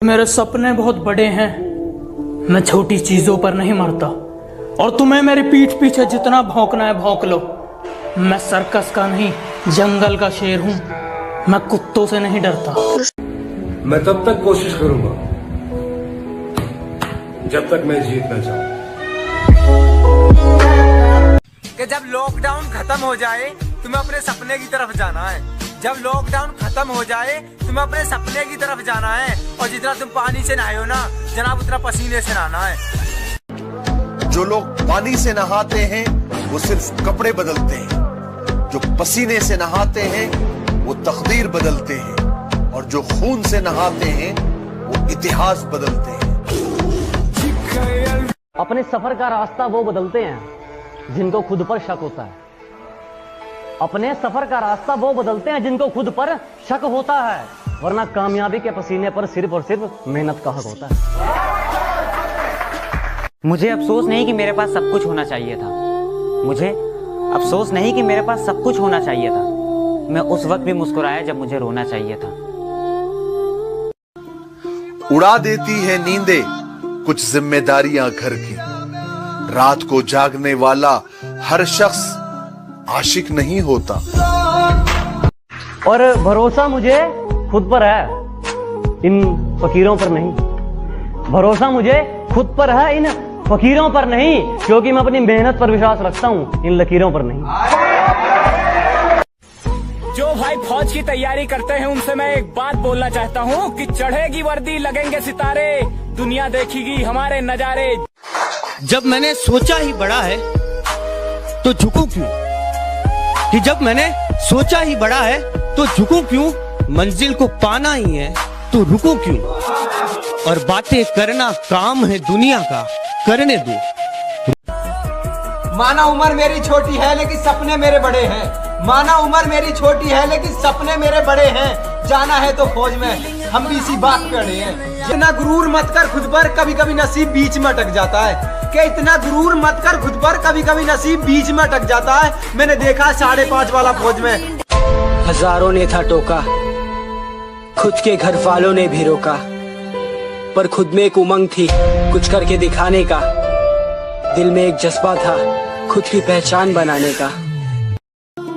मेरे सपने बहुत बड़े हैं, मैं छोटी चीजों पर नहीं मरता। और तुम्हें मेरी पीठ पीछे जितना भौंकना है भौंक लो। मैं सर्कस का नहीं, जंगल का शेर हूँ। मैं कुत्तों से नहीं डरता। मैं तब तक कोशिश करूंगा जब तक मैं जीत ना चाहूं। कि जब लॉकडाउन खत्म हो जाए तुम्हें अपने सपने की तरफ जाना है। जब लॉकडाउन खत्म हो जाए तुम्हें अपने सपने की तरफ जाना है। और जितना तुम पानी से नहाए हो ना जनाब, उतना पसीने से नहाना है। जो लोग पानी से नहाते हैं वो सिर्फ कपड़े बदलते हैं, जो पसीने से नहाते हैं वो तकदीर बदलते हैं, और जो खून से नहाते हैं वो इतिहास बदलते हैं। अपने सफर का रास्ता वो बदलते हैं जिनको खुद पर शक होता है। अपने सफर का रास्ता वो बदलते हैं जिनको खुद पर शक होता है, वरना कामयाबी के पसीने पर सिर्फ और सिर्फ मेहनत का हक होता है। मुझे अफसोस नहीं कि मेरे पास सब कुछ होना चाहिए था। मुझे अफसोस नहीं कि मेरे पास सब कुछ होना चाहिए था। मैं उस वक्त भी मुस्कुराया जब मुझे रोना चाहिए था। उड़ा देती है नींदें कुछ जिम्मेदारियां घर की। रात को जागने वाला हर शख्स आशिक नहीं होता। और भरोसा मुझे खुद पर है, इन फकीरों पर नहीं। भरोसा मुझे खुद पर है, इन फकीरों पर नहीं, क्योंकि मैं अपनी मेहनत पर विश्वास रखता हूं, इन लकीरों पर नहीं। जो भाई फौज की तैयारी करते हैं उनसे मैं एक बात बोलना चाहता हूँ कि चढ़ेगी वर्दी लगेंगे सितारे, दुनिया देखेगी हमारे नजारे। जब मैंने सोचा ही बड़ा है तो झुकूं क्यों, कि जब मैंने सोचा ही बड़ा है तो झुकूं क्यों, मंजिल को पाना ही है तो रुकूं क्यों। और बातें करना काम है दुनिया का, करने दो। माना उम्र मेरी छोटी है लेकिन सपने मेरे बड़े हैं। माना उम्र मेरी छोटी है लेकिन सपने मेरे बड़े हैं। जाना है तो फौज में, हम भी इसी बात पे अड़े हैं। इतना गुरूर मत कर खुद पर, कभी कभी नसीब बीच में अटक जाता है। कि इतना गुरूर मत कर खुद पर, कभी कभी नसीब बीच में अटक जाता है। मैंने देखा 5.5 वाला फौज में। हजारों ने था टोका, खुद के घर वालों ने भी रोका, पर खुद में एक उमंग थी कुछ करके दिखाने का। दिल में एक जज्बा था खुद की पहचान बनाने का।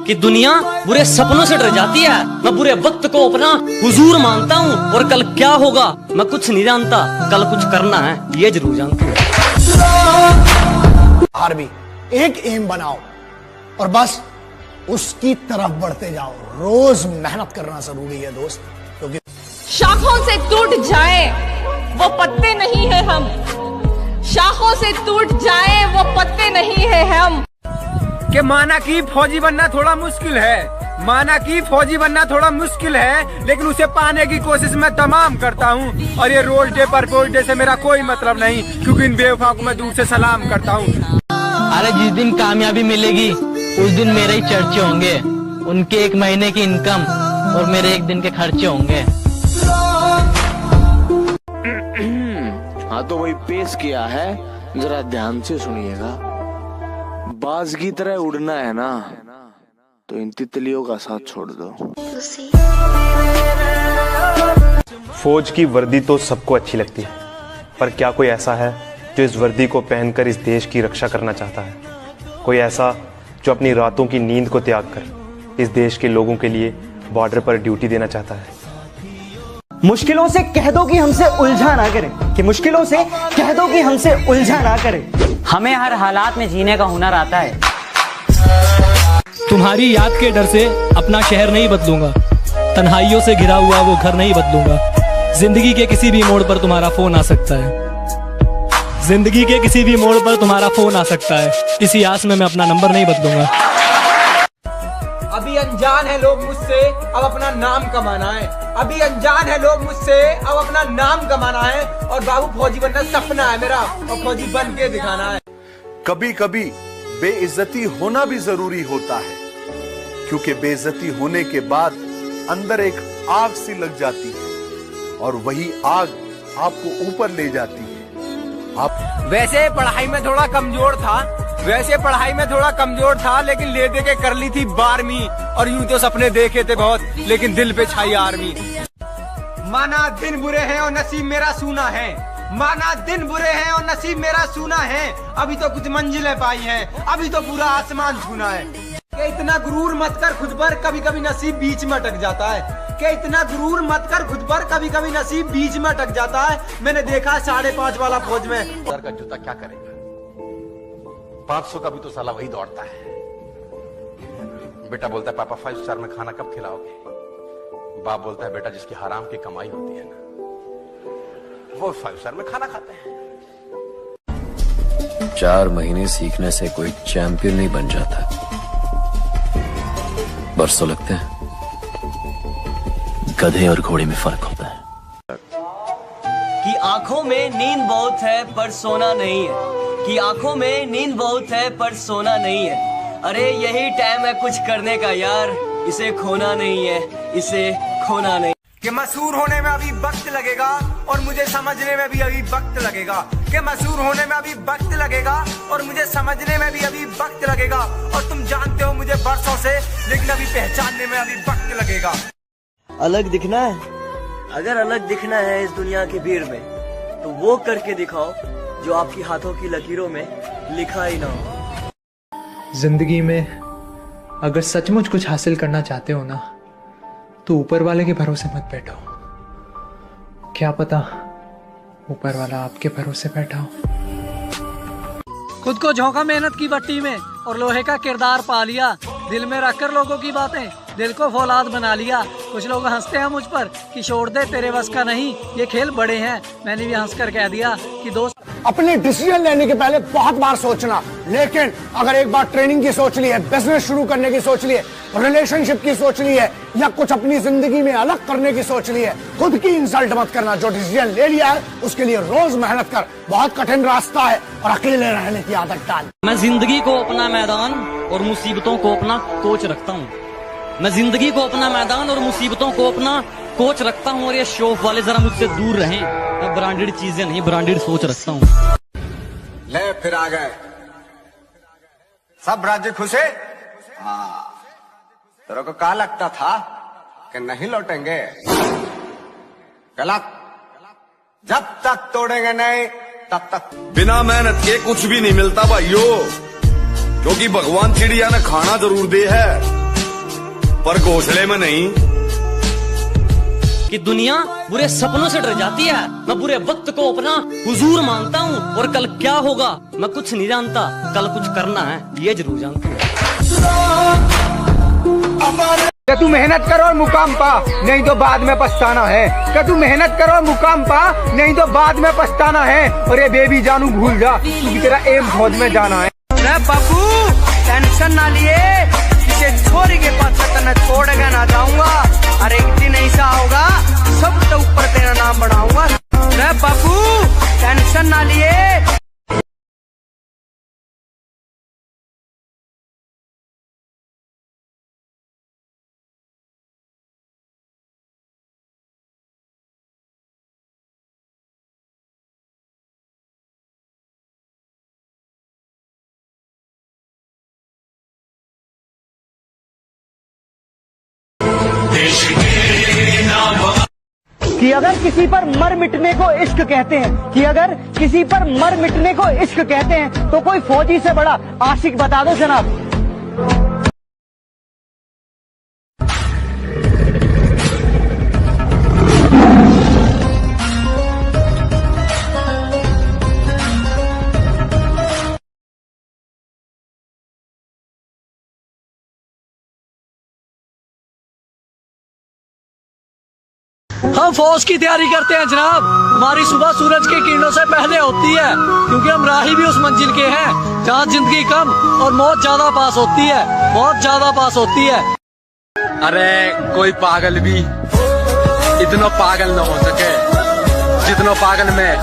कि दुनिया बुरे सपनों से डर जाती है, मैं बुरे वक्त को अपना हुजूर मानता हूँ। और कल क्या होगा मैं कुछ नहीं जानता, कल कुछ करना है ये जरूर जानता हूँ। आर्मी एक एम बनाओ और बस उसकी तरफ बढ़ते जाओ। रोज मेहनत करना जरूरी है दोस्त, क्योंकि शाखों से टूट जाए वो पत्ते नहीं है हम। शाखों से टूट जाए वो पत्ते नहीं है हम। कि माना कि फौजी बनना थोड़ा मुश्किल है, माना कि फौजी बनना थोड़ा मुश्किल है, लेकिन उसे पाने की कोशिश मैं तमाम करता हूँ। और ये रोज डे पर पोज डे से मेरा कोई मतलब नहीं, क्योंकि इन बेवफा को मैं दूर से सलाम करता हूँ। अरे जिस दिन कामयाबी मिलेगी उस दिन मेरे ही चर्चे होंगे। उनके 1 महीने की इनकम और मेरे 1 दिन के खर्चे होंगे। हाँ तो वही पेश किया है, जरा ध्यान से सुनिएगा। बाज की तरह उड़ना है ना तो इन तितलियों का साथ छोड़ दो। फौज की वर्दी तो सबको अच्छी लगती है, पर क्या कोई ऐसा है जो इस वर्दी को पहनकर इस देश की रक्षा करना चाहता है? कोई ऐसा जो अपनी रातों की नींद को त्याग कर इस देश के लोगों के लिए बॉर्डर पर ड्यूटी देना चाहता है? मुश्किलों से कह दो कि हमसे उलझा ना करें, कि मुश्किलों से कह दो कि हमसे उलझा ना करें। हमें हर हालात में जीने का हुनर आता है। तुम्हारी याद के डर से अपना शहर नहीं बदलूंगा, तन्हाइयों से घिरा हुआ वो घर नहीं बदलूंगा। जिंदगी के किसी भी मोड़ पर तुम्हारा फोन आ सकता है। जिंदगी के किसी भी मोड़ पर तुम्हारा फोन आ सकता है, इसी आस में मैं अपना नंबर नहीं बदलूंगा। अभी अनजान है लोग मुझसे, अब अपना नाम कमाना है। अभी अनजान है लोग मुझसे, अब अपना नाम कमाना है। और बाबू फौजी बनना सपना है मेरा, और फौजी बन के दिखाना है। कभी कभी बेइज्जती होना भी जरूरी होता है, क्योंकि बेइज्जती होने के बाद अंदर एक आग सी लग जाती है, और वही आग आपको ऊपर ले जाती है। वैसे पढ़ाई में थोड़ा कमजोर था, लेकिन ले दे के कर ली थी 12वीं। और यूं तो सपने देखे थे बहुत, लेकिन दिल पे छाई आर्मी। माना दिन बुरे हैं और नसीब मेरा सूना है, माना दिन बुरे हैं और नसीब मेरा सूना है, अभी तो कुछ मंजिलें पाई हैं, अभी तो पूरा आसमान छूना है। कि इतना गुरूर मत कर खुद पर, कभी कभी नसीब बीच में अटक जाता है। कि इतना गुरूर मत कर खुद पर, कभी कभी नसीब बीच में अटक जाता है। मैंने देखा 5.5 वाला फौज में। सर का जूता क्या करेगा, 500 का भी तो साला वही दौड़ता है। बेटा बोलता है पापा 5 स्टार में खाना कब खिलाओगे, बाप बोलता है बेटा जिसकी हराम की कमाई होती है ना वो 5 स्टार में खाना खाते हैं। 4 महीने सीखने से कोई चैंपियन नहीं बन जाता, बरसों लगते हैं। गधे और घोड़े में फर्क होता है कि आंखों में नींद बहुत है पर सोना नहीं है, कि आंखों में नींद बहुत है पर सोना नहीं है। अरे यही टाइम है कुछ करने का यार, इसे खोना नहीं है, इसे खोना नहीं। कि मशहूर होने में अभी वक्त लगेगा और मुझे समझने में भी अभी वक्त लगेगा। कि मशहूर होने में अभी वक्त लगेगा और मुझे समझने में भी अभी वक्त लगेगा। और तुम जानते हो मुझे बरसों से, लेकिन अभी पहचानने में अभी वक्त लगेगा। अलग दिखना है, अगर अलग दिखना है इस दुनिया की भीड़ में, तो वो करके दिखाओ जो आपकी हाथों की लकीरों में लिखा ही ना हो। जिंदगी में अगर सचमुच कुछ हासिल करना चाहते हो ना, तो ऊपर वाले के भरोसे मत बैठो। क्या पता ऊपर वाला आपके भरोसे बैठा हो। खुद को झोंका मेहनत की भट्टी में और लोहे का किरदार पा लिया, दिल में रखकर लोगों की बातें दिल को फौलाद बना लिया। कुछ लोग हंसते हैं मुझ पर कि छोड़ दे तेरे बस का नहीं, ये खेल बड़े हैं। मैंने भी हंसकर कह दिया कि दोस्त अपने डिसीजन लेने के पहले बहुत बार सोचना, लेकिन अगर एक बार ट्रेनिंग की सोच ली है, बिजनेस शुरू करने की सोच ली है, रिलेशनशिप की सोच ली है, या कुछ अपनी जिंदगी में अलग करने की सोच ली है, खुद की इंसल्ट मत करना। जो डिसीजन ले लिया है उसके लिए रोज मेहनत कर, बहुत कठिन रास्ता है और अकेले रहने की आदत डाल। मैं जिंदगी को अपना मैदान और मुसीबतों को अपना कोच रखता हूँ। मैं जिंदगी को अपना मैदान और मुसीबतों को अपना कोच रखता हूँ। और ये शौक वाले जरा मुझसे दूर रहें। मैं ब्रांडेड चीजें नहीं, ब्रांडेड सोच रखता हूँ। ले फिर आ गए सब राज्य खुशे। हाँ, तेरे को क्या लगता था कि नहीं लौटेंगे? गलत। जब तक तोड़ेंगे नहीं तब तक। बिना मेहनत के कुछ भी नहीं मिलता भाइयों, क्योंकि भगवान चिड़िया ने खाना जरूर दे है पर घोंसले में नहीं। कि दुनिया बुरे सपनों से डर जाती है, मैं बुरे वक्त को अपना हुजूर मानता हूँ। और कल क्या होगा मैं कुछ नहीं जानता, कल कुछ करना है ये जरूर जानता हूँ। तू मेहनत करो और मुकाम पा, नहीं तो बाद में पछताना है। कि तू मेहनत करो और मुकाम पा, नहीं तो बाद में पछताना है। और ये बेबी जानू भूल जा, क्योंकि तेरा एम फौज में जाना है। बाबू टेंशन ना लिए, किसी छोरी के पास तने छोड़ के ना जाऊंगा। और एक दिन ऐसा होगा सबसे ऊपर तेरा नाम बढ़ाऊंगा। रे बाबू टेंशन ना लिए। कि अगर किसी पर मर मिटने को इश्क कहते हैं, कि अगर किसी पर मर मिटने को इश्क कहते हैं, तो कोई फौजी से बड़ा आशिक बता दो जनाब। हम फौज की तैयारी करते हैं जनाब। हमारी सुबह सूरज की किरणों से पहले होती है, क्योंकि हम राही भी उस मंजिल के हैं जहाँ जिंदगी कम और मौत ज्यादा पास होती है, बहुत ज्यादा पास होती है। अरे कोई पागल भी इतना पागल न हो सके जितना पागल मैं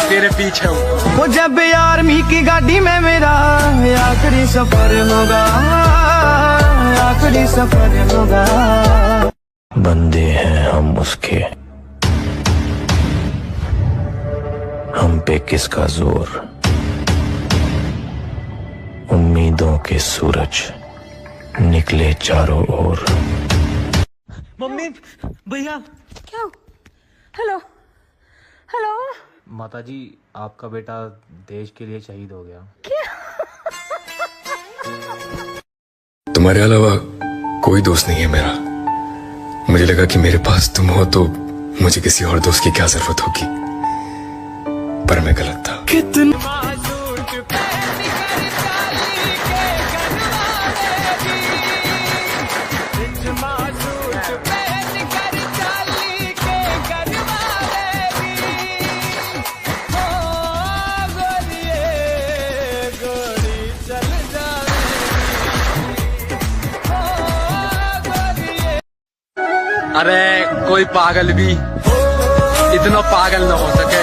तेरे पीछे हूँ। वो जब आर्मी की गाड़ी में मेरा आखिरी सफर होगा, आखिरी सफर होगा। बंदे हैं हम उसके, हम पे किसका जोर। उम्मीदों के सूरज निकले चारों ओर। मम्मी भैया क्या हेलो हेलो। माताजी, आपका बेटा देश के लिए शहीद हो गया। तुम्हारे अलावा कोई दोस्त नहीं है मेरा। मुझे लगा कि मेरे पास तुम हो तो मुझे किसी और दोस्त की क्या जरूरत होगी, पर मैं गलत था। कितना अरे कोई पागल भी इतना पागल न हो सके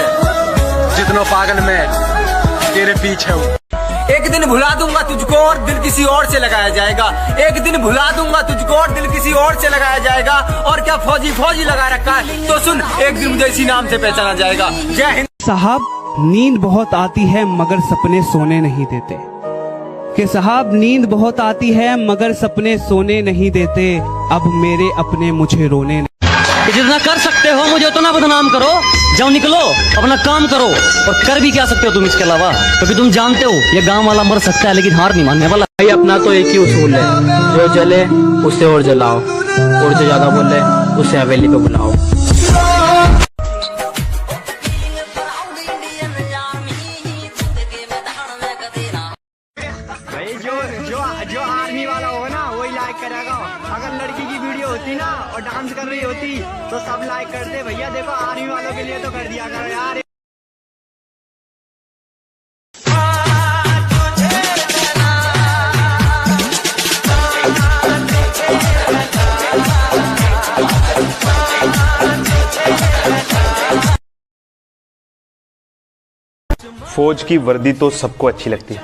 जितना पागल मैं तेरे पीछे हूँ। एक दिन भुला दूंगा तुझको और दिल किसी और से लगाया जाएगा। एक दिन भुला दूंगा तुझको और दिल किसी और से लगाया जाएगा। और क्या फौजी फौजी लगा रखा है, तो सुन, एक दिन मुझे इसी नाम से पहचाना जाएगा। जय हिंद। साहब, नींद बहुत आती है मगर सपने सोने नहीं देते। कि साहब, नींद बहुत आती है मगर सपने सोने नहीं देते। अब मेरे अपने मुझे रोने नहीं। जितना कर सकते हो मुझे उतना बदनाम करो। जाओ निकलो, अपना काम करो। और कर भी क्या सकते हो तुम इसके अलावा, क्योंकि तुम जानते हो ये गांव वाला मर सकता है लेकिन हार नहीं मानने वाला। भाई अपना तो एक ही उसूल है, जो जले उसे और जलाओ, और जो ज्यादा बोले उसे हवेली पे बुलाओ। जो आर्मी वाला होगा ना वही लाइक करेगा। अगर लड़की की वीडियो होती ना और डांस कर रही होती तो सब लाइक करते। भैया देखो, आर्मी वालों के लिए तो कर दिया करो यार। फौज की वर्दी तो सबको अच्छी लगती है,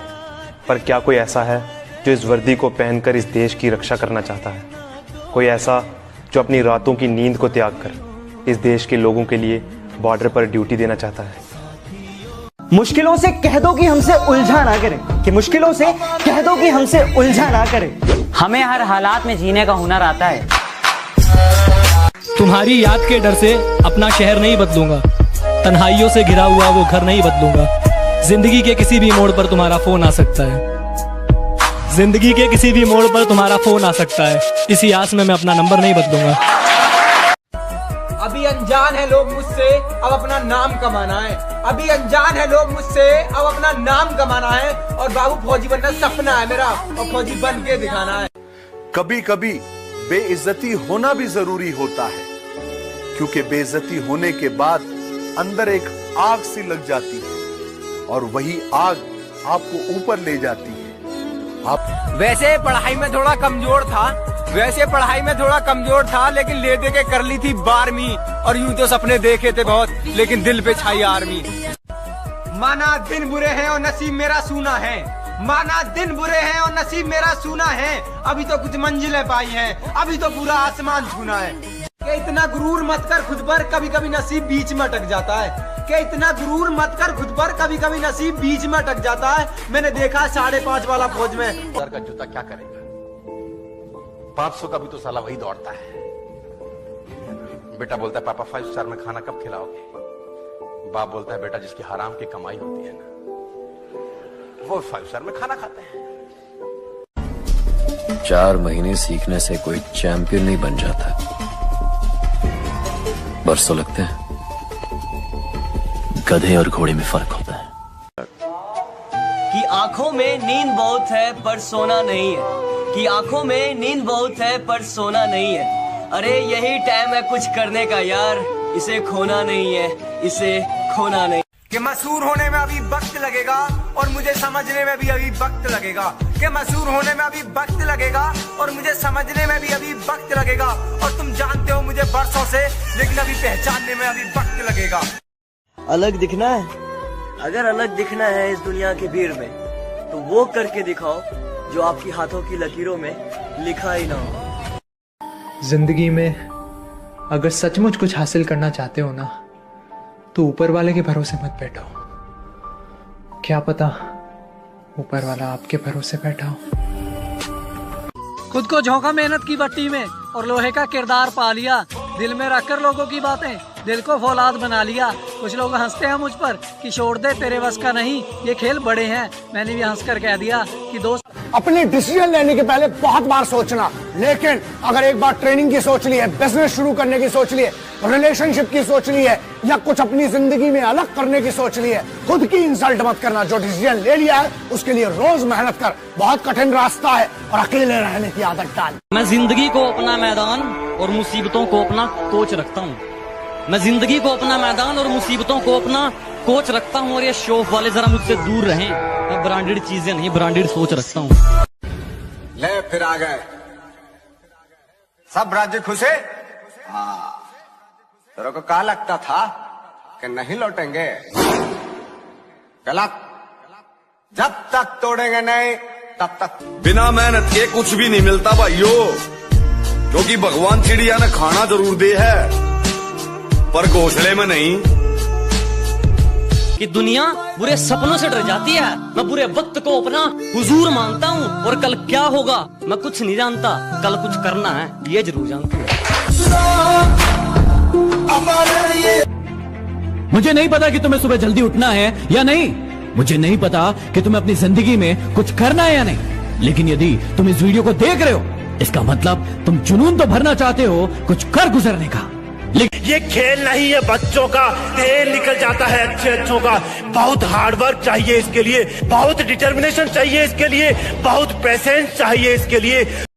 पर क्या कोई ऐसा है जो इस वर्दी को पहनकर इस देश की रक्षा करना चाहता है? कोई ऐसा जो अपनी रातों की नींद को त्याग कर इस देश के लोगों के लिए बॉर्डर पर ड्यूटी देना चाहता है? मुश्किलों से कह दो कि हमसे उलझा ना करें, कि मुश्किलों से कह दो कि हमसे उलझा ना करें। हमें हर हालात में जीने का हुनर आता है। तुम्हारी याद के डर से अपना शहर नहीं बदलूंगा, तन्हाइयों से घिरा हुआ वो घर नहीं बदलूंगा। जिंदगी के किसी भी मोड़ पर तुम्हारा फोन आ सकता है। जिंदगी के किसी भी मोड़ पर तुम्हारा फोन आ सकता है। इसी आस में मैं अपना नंबर नहीं बदलूंगा। अभी अनजान है लोग मुझसे, अब अपना नाम कमाना है। अभी अनजान है लोग मुझसे, अब अपना नाम कमाना है। और बाबू, फौजी बनना सपना है मेरा, और फौजी बन के दिखाना है। कभी कभी बेइज्जती होना भी जरूरी होता है, क्योंकि बेइज्जती होने के बाद अंदर एक आग सी लग जाती है, और वही आग आपको ऊपर ले जाती है। वैसे पढ़ाई में थोड़ा कमजोर था, लेकिन ले दे के कर ली थी 12वीं। और यूं तो सपने देखे थे बहुत, लेकिन दिल पे छाई आर्मी। माना दिन बुरे हैं और नसीब मेरा सूना है। माना दिन बुरे हैं और नसीब मेरा सूना है। अभी तो कुछ मंजिलें पाई हैं, अभी तो पूरा आसमान छूना है। कि इतना गुरूर मत कर खुद पर, कभी कभी नसीब बीच में अटक जाता है। कि इतना गुरूर मत कर खुद पर, कभी कभी नसीब बीच में अटक जाता है। मैंने देखा 5.5 वाला फौज में। सर का जूता क्या करेगा? 500 का भी तो साला वही दौड़ता है। बेटा बोलता है पापा 5 स्टार में खाना कब खिलाओगे? बाप बोलता है बेटा जिसकी हराम की कमाई होती है ना, वो 5 स्टार में खाना खाते हैं। 4 महीने सीखने से कोई चैंपियन नहीं बन जाता, बरसों लगते हैं। गधे और घोड़े में फर्क होता है। कि आंखों में नींद बहुत है पर सोना नहीं है। कि आंखों में नींद बहुत है पर सोना नहीं है। अरे यही टाइम है कुछ करने का यार, इसे खोना नहीं है, इसे खोना नहीं। कि मशहूर होने में अभी वक्त लगेगा और मुझे समझने में भी अभी वक्त लगेगा। कि मशहूर होने में अभी वक्त लगेगा और मुझे समझने में भी अभी वक्त लगेगा। और तुम जानते हो मुझे बरसों से, लेकिन अभी पहचानने में अभी वक्त लगेगा। अलग दिखना है? अगर अलग दिखना है इस दुनिया की भीड़ में, तो वो करके दिखाओ जो आपकी हाथों की लकीरों में लिखा ही ना हो। जिंदगी में अगर सचमुच कुछ हासिल करना चाहते हो ना, तो ऊपर वाले के भरोसे मत बैठो। क्या पता ऊपर वाला आपके भरोसे बैठा हो। खुद को झोंका मेहनत की भट्टी में और लोहे का किरदार पा लिया। दिल में रखकर लोगों की बातें दिल को फौलाद बना लिया। कुछ लोग हंसते हैं मुझ पर कि छोड़ दे तेरे बस का नहीं, ये खेल बड़े हैं। मैंने भी हंसकर कह दिया कि दोस्त अपने डिसीजन लेने के पहले बहुत बार सोचना, लेकिन अगर एक बार ट्रेनिंग की सोच ली है, बिजनेस शुरू करने की सोच ली है, रिलेशनशिप की सोच ली है, या कुछ अपनी जिंदगी में अलग करने की सोच ली है, खुद की इंसल्ट मत करना। जो डिसीजन ले लिया है उसके लिए रोज मेहनत कर। बहुत कठिन रास्ता है और अकेले रहने की आदत डाल। मैं जिंदगी को अपना मैदान और मुसीबतों को अपना कोच रखता हूँ। मैं जिंदगी को अपना मैदान और मुसीबतों को अपना कोच रखता हूँ। और ये शौक वाले जरा मुझसे दूर रहें। मैं ब्रांडेड चीजें नहीं, ब्रांडेड सोच रखता हूँ। ले फिर आ गए सब राज्य खुशे। हाँ, तेरे को क्या लगता था कि नहीं लौटेंगे? गलत। जब तक तोड़ेंगे नहीं तब तक। बिना मेहनत के कुछ भी नहीं मिलता भाइयों, क्योंकि भगवान चिड़िया ने खाना जरूर दे है पर घोंसले में नहीं। कि दुनिया बुरे सपनों से डर जाती है। मैं बुरे वक्त को अपना हुजूर मानता हूँ। और कल क्या होगा मैं कुछ नहीं जानता, कल कुछ करना है ये जरूर जानता हूँ। मुझे नहीं पता कि तुम्हें सुबह जल्दी उठना है या नहीं, मुझे नहीं पता कि तुम्हें अपनी जिंदगी में कुछ करना है या नहीं, लेकिन यदि तुम इस वीडियो को देख रहे हो इसका मतलब तुम जुनून तो भरना चाहते हो कुछ कर गुजरने का। ये खेल नहीं है बच्चों का, तेल निकल जाता है अच्छों का। बहुत हार्डवर्क चाहिए इसके लिए, बहुत डिटर्मिनेशन चाहिए इसके लिए, बहुत पेशेंस चाहिए इसके लिए।